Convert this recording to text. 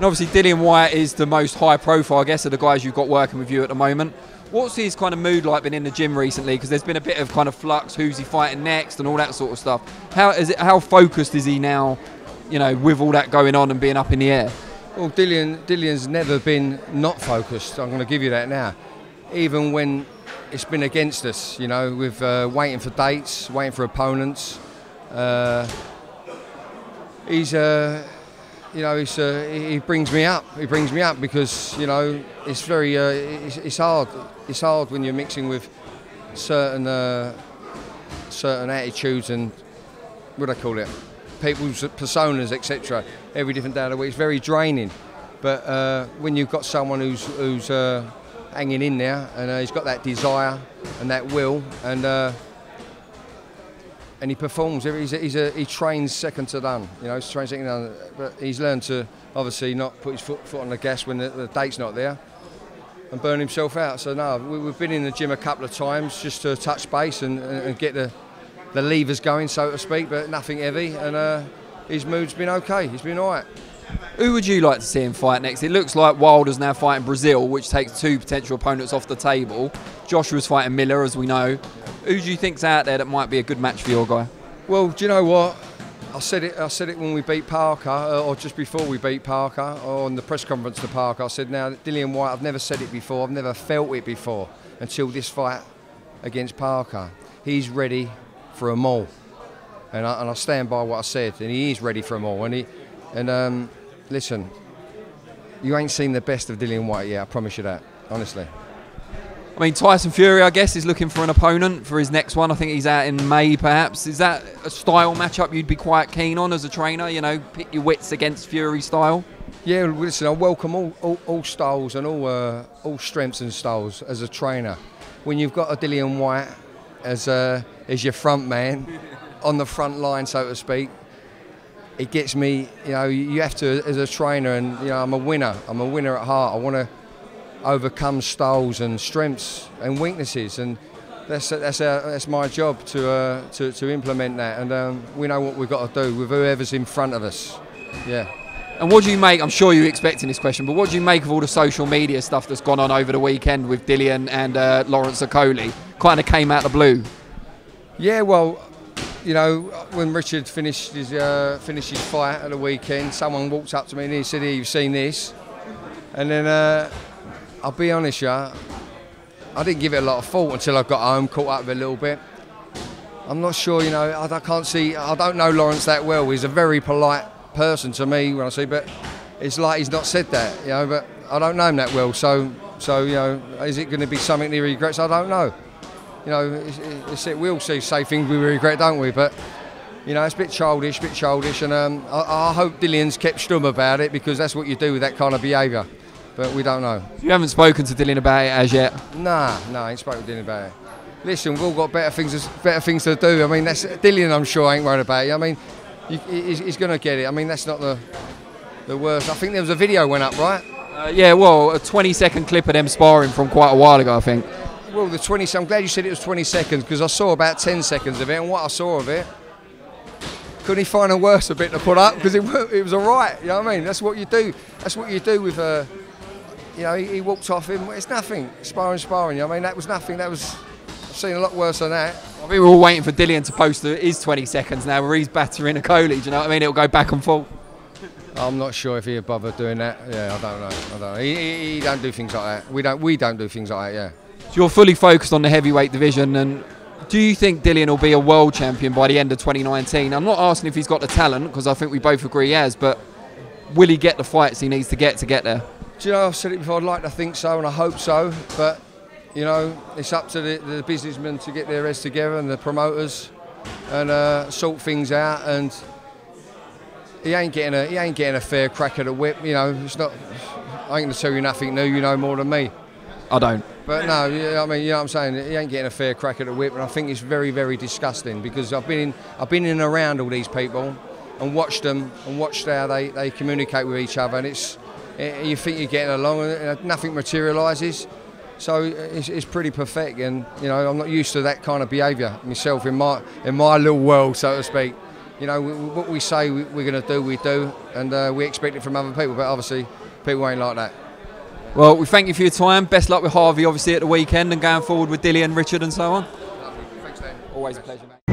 And obviously Dillian Whyte is the most high profile, I guess, of the guys you've got working with you at the moment. What's his kind of mood like been in the gym recently? Because there's been a bit of kind of flux, who's he fighting next and all that sort of stuff. How focused is he now, you know, with all that going on and being up in the air? Well, Dillian's never been not focused, I'm going to give you that now. Even when it's been against us, you know, with waiting for dates, waiting for opponents. He brings me up. He brings me up because, you know, it's very, it's hard. It's hard when you're mixing with certain attitudes and what do I call it, people's personas, etc. Every different day of the week. It's very draining. But when you've got someone who's hanging in there and he's got that desire and that will and he performs. He trains second to none. You know, he's trained second to none. But he's learned to obviously not put his foot on the gas when the date's not there, and burn himself out. So no, we've been in the gym a couple of times just to touch base and get the levers going, so to speak, but nothing heavy. And his mood's been okay. He's been all right. Who would you like to see him fight next? It looks like Wilder's now fighting Brazil, which takes 2 potential opponents off the table. Joshua's fighting Miller, as we know. Who do you think's out there that might be a good match for your guy? Well, do you know what? I said it when we beat Parker, or just before we beat Parker, or on the press conference to Parker. I said, now, Dillian Whyte, I've never said it before, I've never felt it before until this fight against Parker. He's ready for them all. And I stand by what I said, and he is ready for them all. And listen, you ain't seen the best of Dillian Whyte yet, I promise you that, honestly. I mean, Tyson Fury, I guess, is looking for an opponent for his next one. I think he's out in May, perhaps. Is that a style matchup you'd be quite keen on as a trainer? You know, pit your wits against Fury style? Yeah, listen, I welcome all styles and all strengths and styles as a trainer. When you've got a Dillian Whyte as your front man, on the front line, so to speak, it gets me, you know, you have to, as a trainer, and, you know, I'm a winner. I'm a winner at heart. I want to overcome styles and strengths and weaknesses, and that's my job to implement that. And we know what we've got to do with whoever's in front of us. Yeah. And what do you make? I'm sure you're expecting this question, but what do you make of all the social media stuff that's gone on over the weekend with Dillian and Lawrence Okolie? Kind of came out of the blue. Yeah, well, you know, when Richard finished his fight at the weekend, someone walked up to me and he said, "Here, you've seen this?" And then I'll be honest, yeah, I didn't give it a lot of thought until I got home, caught up with it a little bit. I'm not sure, you know, I don't know Lawrence that well. He's a very polite person to me when I see, but it's like he's not said that, you know, but I don't know him that well. So you know, is it going to be something he regrets? I don't know. You know, we all say things we regret, don't we? But, you know, it's a bit childish, and I hope Dillian's kept stum about it, because that's what you do with that kind of behaviour. But we don't know. You haven't spoken to Dillian about it as yet? Nah, I ain't spoken to Dillian about it. Listen, we've all got better things to do. I mean, that's Dillian, I'm sure, ain't worried about it. I mean, he's going to get it. I mean, that's not the worst. I think there was a video went up, right? Yeah, well, a 20-second clip of them sparring from quite a while ago, I think. Well, I'm glad you said it was 20 seconds, because I saw about 10 seconds of it, and what I saw of it, couldn't he find a worse bit to put up? Because it was all right, you know what I mean? That's what you do. That's what you do with, you know, he walked off him. It's nothing, sparring, you know what I mean? That was nothing. I've seen a lot worse than that. I think we're all waiting for Dillian to post his 20 seconds now, where he's battering Okolie, do you know what I mean? It'll go back and forth. I'm not sure if he'd bother doing that. Yeah, I don't know. He don't do things like that. We don't do things like that, yeah. So you're fully focused on the heavyweight division, and do you think Dillian will be a world champion by the end of 2019? I'm not asking if he's got the talent, because I think we both agree he has, but will he get the fights he needs to get there? Do you know, I've said it before, I'd like to think so, and I hope so, but, you know, it's up to the businessmen to get their heads together, and the promoters, and sort things out, and he ain't getting a fair crack at the whip, you know. It's not, I ain't going to tell you nothing new, you know more than me. I don't. But no, I mean, you know what I'm saying, he ain't getting a fair crack at the whip, and I think it's very, very disgusting, because I've been in and around all these people and watched them and watched how they communicate with each other, and you think you're getting along, and nothing materialises. So it's pretty pathetic, and, you know, I'm not used to that kind of behaviour myself in my little world, so to speak. you know, what we say we're going to do, we do, and we expect it from other people. But obviously, people ain't like that. Well, we thank you for your time. Best luck with Harvey, obviously, at the weekend and going forward with Dillian, Richard, and so on. Thanks, Dan. Always a pleasure, mate.